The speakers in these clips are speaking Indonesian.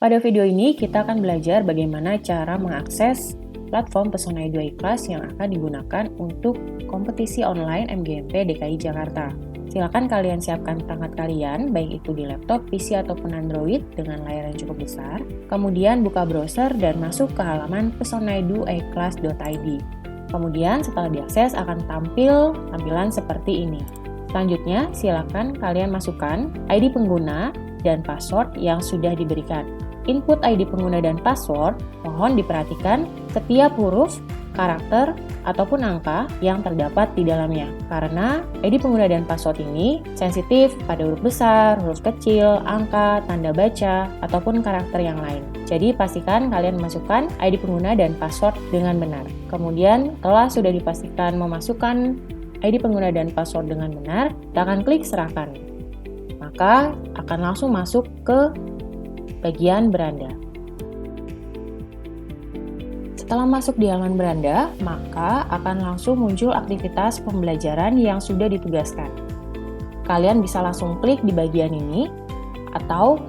Pada video ini kita akan belajar bagaimana cara mengakses platform Pesona Edu iKlas yang akan digunakan untuk kompetisi online MGMP DKI Jakarta. Silakan kalian siapkan perangkat kalian, baik itu di laptop, PC, ataupun Android dengan layar yang cukup besar. Kemudian buka browser dan masuk ke halaman pesonaedu.iKlas.id. Kemudian setelah diakses akan tampil tampilan seperti ini. Selanjutnya, silakan kalian masukkan ID pengguna dan password yang sudah diberikan. Input ID pengguna dan password, mohon diperhatikan setiap huruf, karakter, ataupun angka yang terdapat di dalamnya. Karena ID pengguna dan password ini sensitif pada huruf besar, huruf kecil, angka, tanda baca, ataupun karakter yang lain. Jadi pastikan kalian masukkan ID pengguna dan password dengan benar. Kemudian setelah sudah dipastikan memasukkan ID pengguna dan password dengan benar, kita akan klik serahkan. Maka akan langsung masuk ke bagian beranda. Setelah masuk di halaman beranda, maka akan langsung muncul aktivitas pembelajaran yang sudah ditugaskan. Kalian bisa langsung klik di bagian ini, atau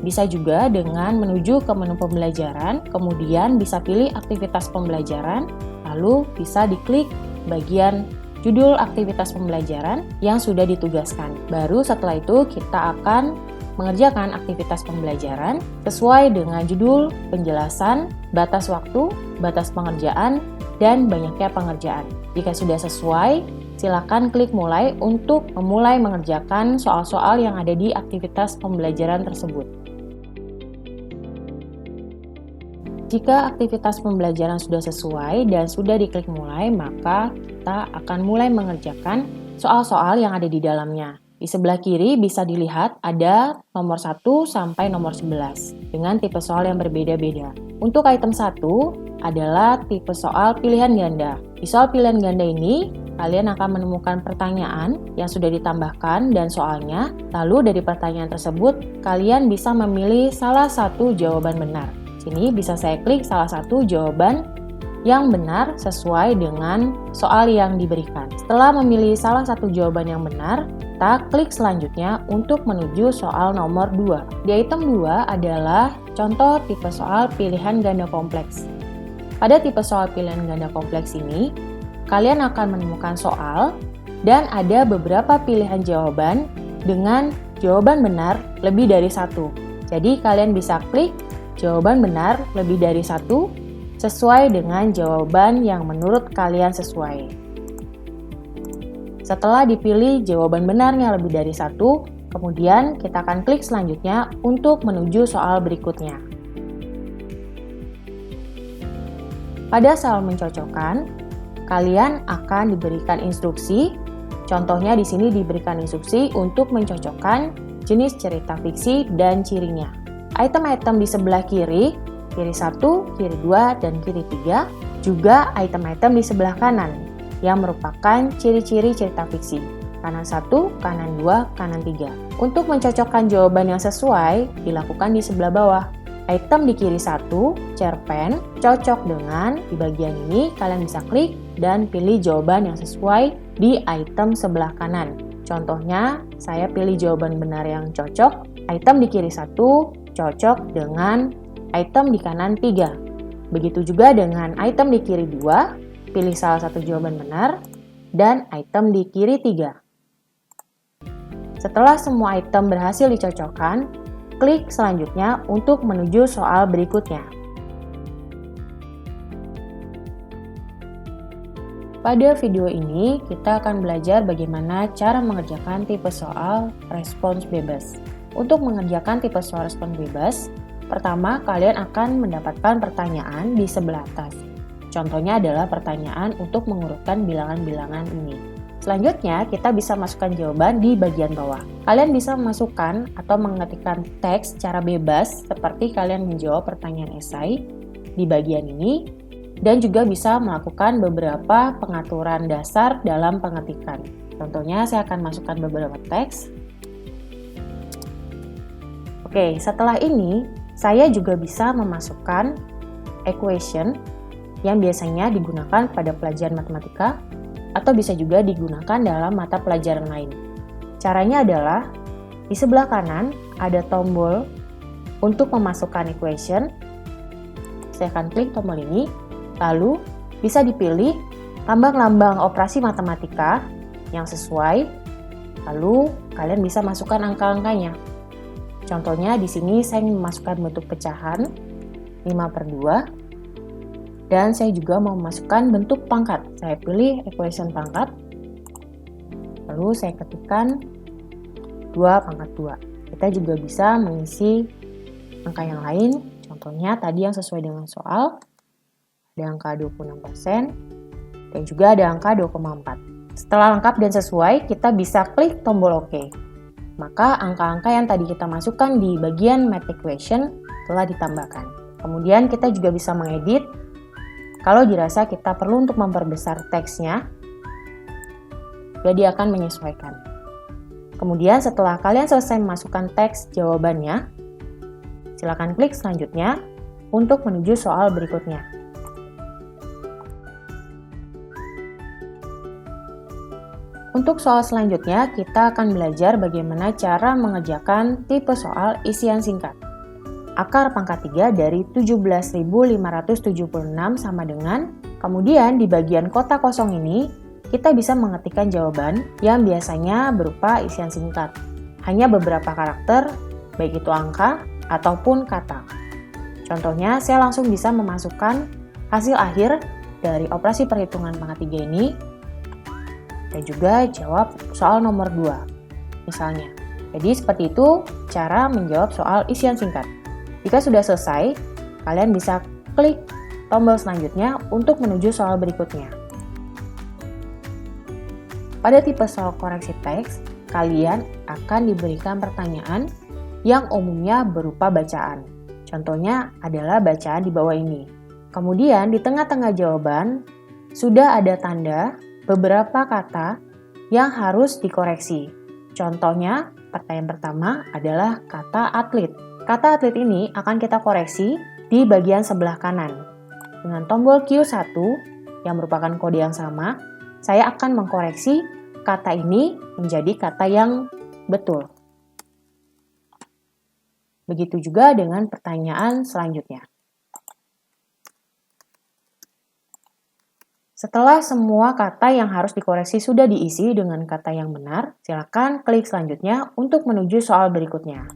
bisa juga dengan menuju ke menu pembelajaran, kemudian bisa pilih aktivitas pembelajaran, lalu bisa diklik bagian judul aktivitas pembelajaran yang sudah ditugaskan. Baru setelah itu kita akan mengerjakan aktivitas pembelajaran sesuai dengan judul, penjelasan, batas waktu, batas pengerjaan, dan banyaknya pengerjaan. Jika sudah sesuai, silakan klik mulai untuk memulai mengerjakan soal-soal yang ada di aktivitas pembelajaran tersebut. Jika aktivitas pembelajaran sudah sesuai dan sudah diklik mulai, maka kita akan mulai mengerjakan soal-soal yang ada di dalamnya. Di sebelah kiri bisa dilihat ada nomor 1 sampai nomor 11 dengan tipe soal yang berbeda-beda. Untuk item 1 adalah tipe soal pilihan ganda. Di soal pilihan ganda ini, kalian akan menemukan pertanyaan yang sudah ditambahkan dan soalnya. Lalu dari pertanyaan tersebut, kalian bisa memilih salah satu jawaban benar. Sini bisa saya klik salah satu jawaban yang benar sesuai dengan soal yang diberikan. Setelah memilih salah satu jawaban yang benar, kita klik selanjutnya untuk menuju soal nomor 2. Di item 2 adalah contoh tipe soal pilihan ganda kompleks. Pada tipe soal pilihan ganda kompleks ini, kalian akan menemukan soal dan ada beberapa pilihan jawaban dengan jawaban benar lebih dari satu. Jadi kalian bisa klik jawaban benar lebih dari satu sesuai dengan jawaban yang menurut kalian sesuai. Setelah dipilih jawaban benarnya lebih dari satu, kemudian kita akan klik selanjutnya untuk menuju soal berikutnya. Pada soal mencocokkan, kalian akan diberikan instruksi. Contohnya di sini diberikan instruksi untuk mencocokkan jenis cerita fiksi dan cirinya. Item-item di sebelah kiri 1, kiri 2, dan kiri 3, juga item-item di sebelah kanan yang merupakan ciri-ciri cerita fiksi. Kanan 1, kanan 2, kanan 3. Untuk mencocokkan jawaban yang sesuai, dilakukan di sebelah bawah. Item di kiri 1, cerpen, cocok dengan, di bagian ini kalian bisa klik dan pilih jawaban yang sesuai di item sebelah kanan. Contohnya, saya pilih jawaban benar yang cocok. Item di kiri 1, cocok dengan item di kanan 3. Begitu juga dengan item di kiri 2, pilih salah satu jawaban benar, dan item di kiri 3. Setelah semua item berhasil dicocokkan, klik selanjutnya untuk menuju soal berikutnya. Pada video ini, kita akan belajar bagaimana cara mengerjakan tipe soal respons bebas. Untuk mengerjakan tipe soal respons bebas, pertama kalian akan mendapatkan pertanyaan di sebelah atas. Contohnya adalah pertanyaan untuk mengurutkan bilangan-bilangan ini. Selanjutnya, kita bisa masukkan jawaban di bagian bawah. Kalian bisa memasukkan atau mengetikkan teks secara bebas seperti kalian menjawab pertanyaan esai di bagian ini, dan juga bisa melakukan beberapa pengaturan dasar dalam pengetikan. Contohnya, saya akan masukkan beberapa teks. Oke, setelah ini, saya juga bisa memasukkan equation yang biasanya digunakan pada pelajaran matematika atau bisa juga digunakan dalam mata pelajaran lain. Caranya adalah di sebelah kanan ada tombol Untuk memasukkan equation, saya akan klik tombol ini, lalu bisa dipilih lambang-lambang operasi matematika yang sesuai, lalu kalian bisa masukkan angka-angkanya. Contohnya di sini saya ingin memasukkan bentuk pecahan 5/2, dan saya juga mau memasukkan bentuk pangkat. Saya pilih equation pangkat, lalu saya ketikkan 2/2. Kita juga bisa mengisi angka yang lain, contohnya tadi yang sesuai dengan soal, ada angka 26%, dan juga ada angka 2,4. Setelah lengkap dan sesuai, kita bisa klik tombol OK. Maka angka-angka yang tadi kita masukkan di bagian math equation telah ditambahkan. Kemudian kita juga bisa mengedit kalau dirasa kita perlu untuk memperbesar teksnya, jadi akan menyesuaikan. Kemudian setelah kalian selesai memasukkan teks jawabannya, silakan klik selanjutnya untuk menuju soal berikutnya. Untuk soal selanjutnya, kita akan belajar bagaimana cara mengerjakan tipe soal isian singkat. Akar pangkat 3 dari 17.576 sama dengan, kemudian di bagian kotak kosong ini, kita bisa mengetikkan jawaban yang biasanya berupa isian singkat. Hanya beberapa karakter, baik itu angka ataupun kata. Contohnya, saya langsung bisa memasukkan hasil akhir dari operasi perhitungan pangkat 3 ini, dan juga jawab soal nomor 2, misalnya. Jadi seperti itu cara menjawab soal isian singkat. Jika sudah selesai, kalian bisa klik tombol selanjutnya untuk menuju soal berikutnya. Pada tipe soal koreksi teks, kalian akan diberikan pertanyaan yang umumnya berupa bacaan. Contohnya adalah bacaan di bawah ini. Kemudian di tengah-tengah jawaban sudah ada tanda beberapa kata yang harus dikoreksi. Contohnya, pertanyaan pertama adalah kata atlet. Kata atlet ini akan kita koreksi di bagian sebelah kanan. Dengan tombol Q1 yang merupakan kode yang sama, saya akan mengkoreksi kata ini menjadi kata yang betul. Begitu juga dengan pertanyaan selanjutnya. Setelah semua kata yang harus dikoreksi sudah diisi dengan kata yang benar, silakan klik selanjutnya untuk menuju soal berikutnya.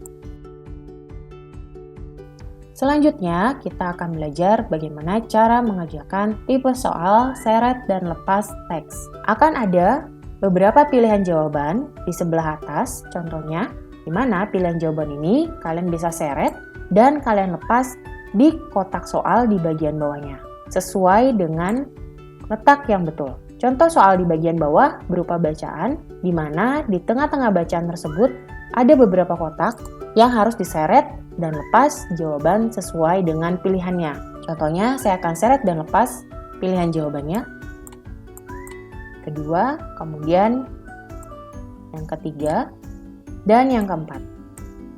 Selanjutnya, kita akan belajar bagaimana cara mengerjakan tipe soal seret dan lepas teks. Akan ada beberapa pilihan jawaban di sebelah atas, contohnya, di mana pilihan jawaban ini kalian bisa seret dan kalian lepas di kotak soal di bagian bawahnya, sesuai dengan letak yang betul. Contoh soal di bagian bawah berupa bacaan, di mana di tengah-tengah bacaan tersebut ada beberapa kotak yang harus diseret dan lepas jawaban sesuai dengan pilihannya. Contohnya, saya akan seret dan lepas pilihan jawabannya. Kedua, kemudian yang ketiga, dan yang keempat.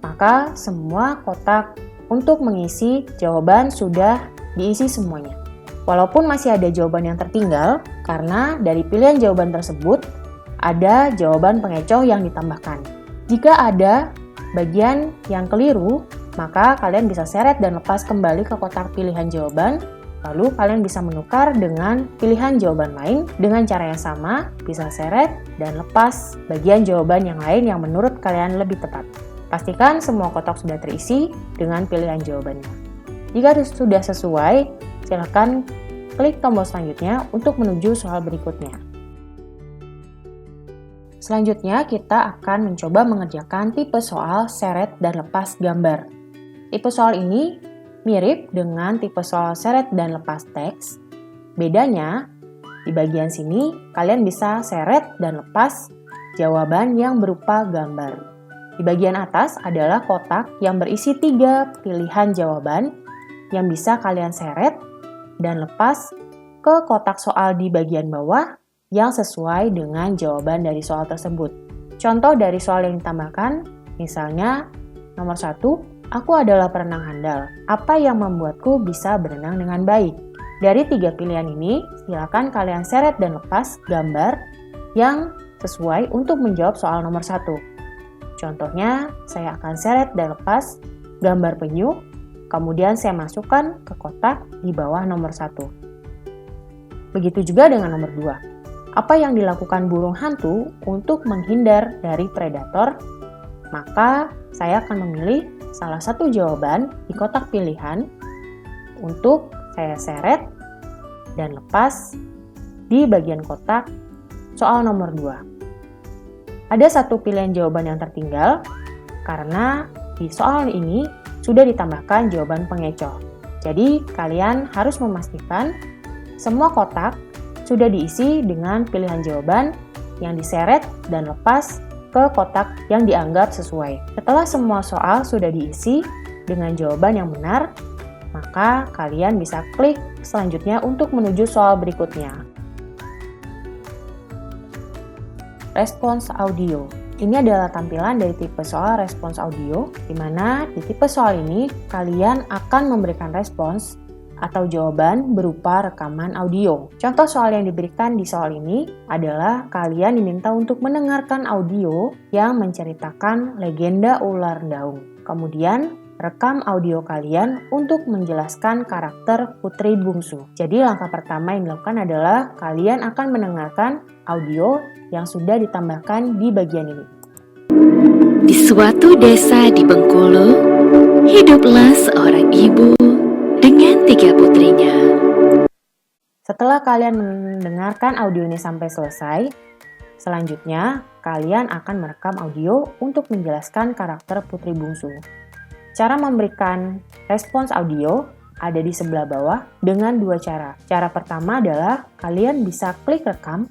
Maka semua kotak untuk mengisi jawaban sudah diisi semuanya. Walaupun masih ada jawaban yang tertinggal, karena dari pilihan jawaban tersebut ada jawaban pengecoh yang ditambahkan. Jika ada bagian yang keliru, maka kalian bisa seret dan lepas kembali ke kotak pilihan jawaban, lalu kalian bisa menukar dengan pilihan jawaban lain dengan cara yang sama, bisa seret dan lepas bagian jawaban yang lain yang menurut kalian lebih tepat. Pastikan semua kotak sudah terisi dengan pilihan jawabannya. Jika sudah sesuai, silakan klik tombol selanjutnya untuk menuju soal berikutnya. Selanjutnya, kita akan mencoba mengerjakan tipe soal seret dan lepas gambar. Tipe soal ini mirip dengan tipe soal seret dan lepas teks. Bedanya, di bagian sini kalian bisa seret dan lepas jawaban yang berupa gambar. Di bagian atas adalah kotak yang berisi 3 pilihan jawaban yang bisa kalian seret dan lepas ke kotak soal di bagian bawah yang sesuai dengan jawaban dari soal tersebut. Contoh dari soal yang ditambahkan, misalnya nomor 1, aku adalah perenang handal. Apa yang membuatku bisa berenang dengan baik? Dari 3 pilihan ini, silakan kalian seret dan lepas gambar yang sesuai untuk menjawab soal nomor 1. Contohnya, saya akan seret dan lepas gambar penyu, kemudian saya masukkan ke kotak di bawah nomor 1. Begitu juga dengan nomor 2. Apa yang dilakukan burung hantu untuk menghindar dari predator? Maka saya akan memilih salah satu jawaban di kotak pilihan untuk saya seret dan lepas di bagian kotak soal nomor 2. Ada satu pilihan jawaban yang tertinggal karena di soal ini sudah ditambahkan jawaban pengecoh. Jadi kalian harus memastikan semua kotak sudah diisi dengan pilihan jawaban yang diseret dan lepas ke kotak yang dianggap sesuai. Setelah semua soal sudah diisi dengan jawaban yang benar, maka kalian bisa klik selanjutnya untuk menuju soal berikutnya. Respons audio. Ini adalah tampilan dari tipe soal respons audio, di mana di tipe soal ini kalian akan memberikan respons atau jawaban berupa rekaman audio. Contoh soal yang diberikan di soal ini adalah kalian diminta untuk mendengarkan audio yang menceritakan legenda ular daung. Kemudian, rekam audio kalian untuk menjelaskan karakter putri bungsu. Jadi langkah pertama yang dilakukan adalah kalian akan mendengarkan audio yang sudah ditambahkan di bagian ini. Di suatu desa di Bengkulu, hiduplah seorang ibu dengan 3 putrinya. Setelah kalian mendengarkan audio ini sampai selesai, selanjutnya kalian akan merekam audio untuk menjelaskan karakter putri bungsu. Cara memberikan respons audio ada di sebelah bawah dengan 2 cara. Cara pertama adalah kalian bisa klik rekam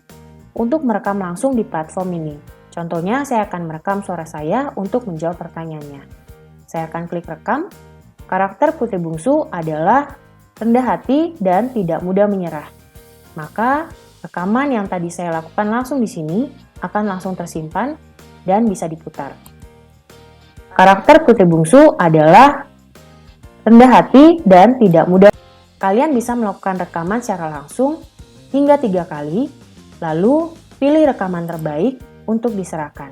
untuk merekam langsung di platform ini. Contohnya, saya akan merekam suara saya untuk menjawab pertanyaannya. Saya akan klik rekam. Karakter putri bungsu adalah rendah hati dan tidak mudah menyerah. Maka, rekaman yang tadi saya lakukan langsung di sini akan langsung tersimpan dan bisa diputar. Karakter putri bungsu adalah rendah hati dan tidak mudah. Kalian bisa melakukan rekaman secara langsung hingga 3 kali, lalu pilih rekaman terbaik untuk diserahkan.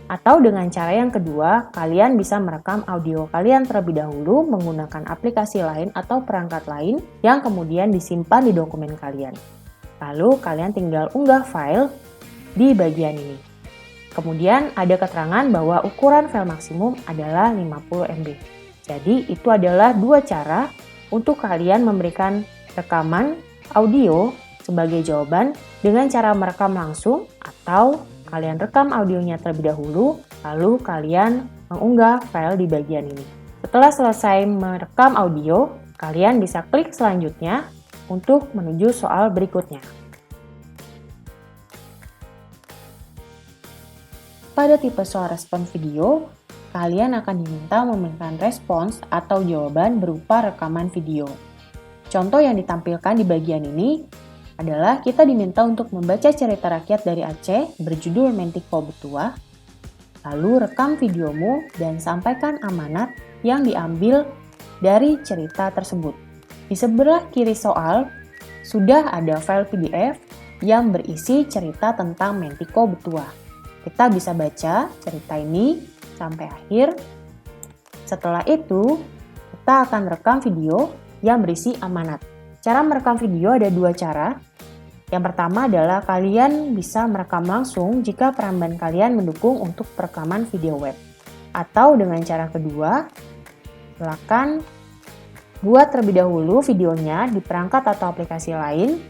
Atau dengan cara yang kedua, kalian bisa merekam audio kalian terlebih dahulu menggunakan aplikasi lain atau perangkat lain yang kemudian disimpan di dokumen kalian. Lalu kalian tinggal unggah file di bagian ini. Kemudian ada keterangan bahwa ukuran file maksimum adalah 50 MB. Jadi itu adalah 2 cara untuk kalian memberikan rekaman audio sebagai jawaban dengan cara merekam langsung atau kalian rekam audionya terlebih dahulu, lalu kalian mengunggah file di bagian ini. Setelah selesai merekam audio, kalian bisa klik selanjutnya untuk menuju soal berikutnya. Pada tipe soal respon video, kalian akan diminta memberikan respons atau jawaban berupa rekaman video. Contoh yang ditampilkan di bagian ini adalah kita diminta untuk membaca cerita rakyat dari Aceh berjudul Mentiko Betua, lalu rekam videomu dan sampaikan amanat yang diambil dari cerita tersebut. Di sebelah kiri soal, sudah ada file PDF yang berisi cerita tentang Mentiko Betua. Kita bisa baca cerita ini sampai akhir. Setelah itu, kita akan rekam video yang berisi amanat. Cara merekam video ada 2 cara. Yang pertama adalah kalian bisa merekam langsung jika peramban kalian mendukung untuk perekaman video web. Atau dengan cara kedua, silakan buat terlebih dahulu videonya di perangkat atau aplikasi lain,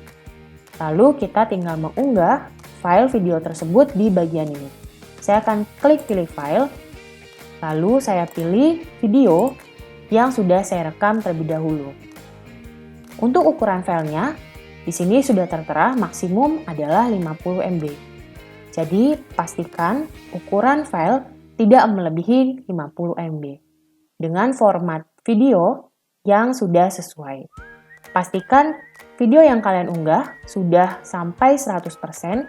lalu kita tinggal mengunggah file video tersebut di bagian ini. Saya akan klik pilih file, lalu saya pilih video yang sudah saya rekam terlebih dahulu. Untuk ukuran filenya, di sini sudah tertera maksimum adalah 50 MB. Jadi, pastikan ukuran file tidak melebihi 50 MB dengan format video yang sudah sesuai. Pastikan video yang kalian unggah sudah sampai 100%.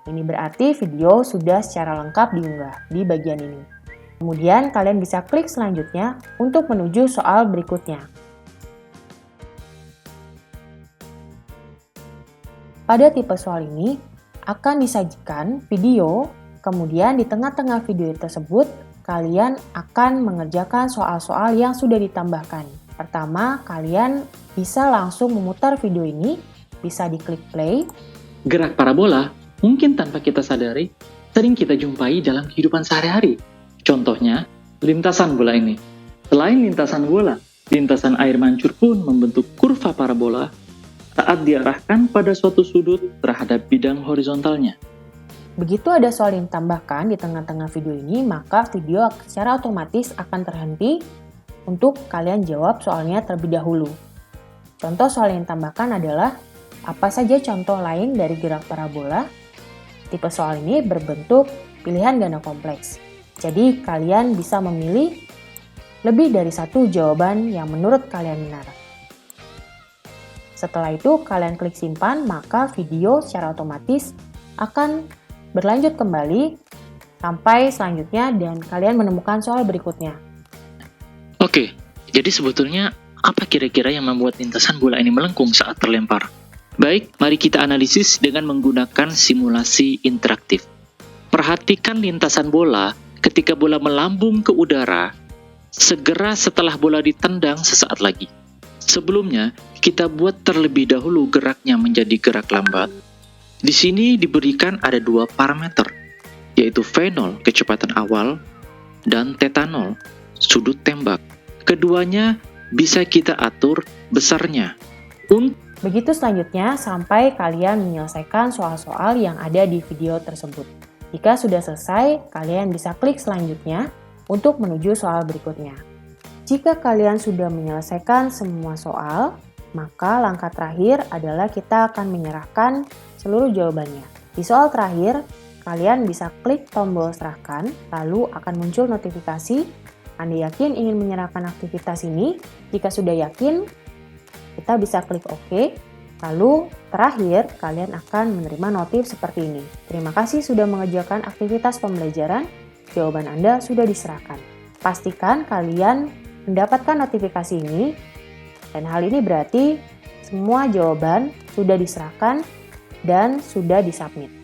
Ini berarti video sudah secara lengkap diunggah di bagian ini. Kemudian kalian bisa klik selanjutnya untuk menuju soal berikutnya. Pada tipe soal ini, akan disajikan video, kemudian di tengah-tengah video tersebut, kalian akan mengerjakan soal-soal yang sudah ditambahkan. Pertama, kalian bisa langsung memutar video ini, bisa diklik play. Gerak parabola mungkin tanpa kita sadari sering kita jumpai dalam kehidupan sehari-hari. Contohnya, lintasan bola ini. Selain lintasan bola, lintasan air mancur pun membentuk kurva parabola saat diarahkan pada suatu sudut terhadap bidang horizontalnya. Begitu ada soal yang ditambahkan di tengah-tengah video ini, maka video secara otomatis akan terhenti untuk kalian jawab soalnya terlebih dahulu. Contoh soal yang ditambahkan adalah, apa saja contoh lain dari gerak parabola? Tipe soal ini berbentuk pilihan ganda kompleks. Jadi, kalian bisa memilih lebih dari satu jawaban yang menurut kalian benar. Setelah itu, kalian klik simpan, maka video secara otomatis akan berlanjut kembali sampai selanjutnya dan kalian menemukan soal berikutnya. Oke, jadi sebetulnya apa kira-kira yang membuat lintasan bola ini melengkung saat terlempar? Baik, mari kita analisis dengan menggunakan simulasi interaktif. Perhatikan lintasan bola ketika bola melambung ke udara, segera setelah bola ditendang sesaat lagi. Sebelumnya, kita buat terlebih dahulu geraknya menjadi gerak lambat. Di sini diberikan ada dua parameter, yaitu V0, kecepatan awal, dan θ0, sudut tembak. Keduanya bisa kita atur besarnya. Begitu selanjutnya sampai kalian menyelesaikan soal-soal yang ada di video tersebut. Jika sudah selesai, kalian bisa klik selanjutnya untuk menuju soal berikutnya. Jika kalian sudah menyelesaikan semua soal, maka langkah terakhir adalah kita akan menyerahkan seluruh jawabannya. Di soal terakhir, kalian bisa klik tombol serahkan, lalu akan muncul notifikasi Anda yakin ingin menyerahkan aktivitas ini. Jika sudah yakin, kita bisa klik OK. Lalu terakhir, kalian akan menerima notif seperti ini. Terima kasih sudah mengerjakan aktivitas pembelajaran. Jawaban Anda sudah diserahkan. Pastikan kalian mendapatkan notifikasi ini, dan hal ini berarti semua jawaban sudah diserahkan dan sudah disubmit.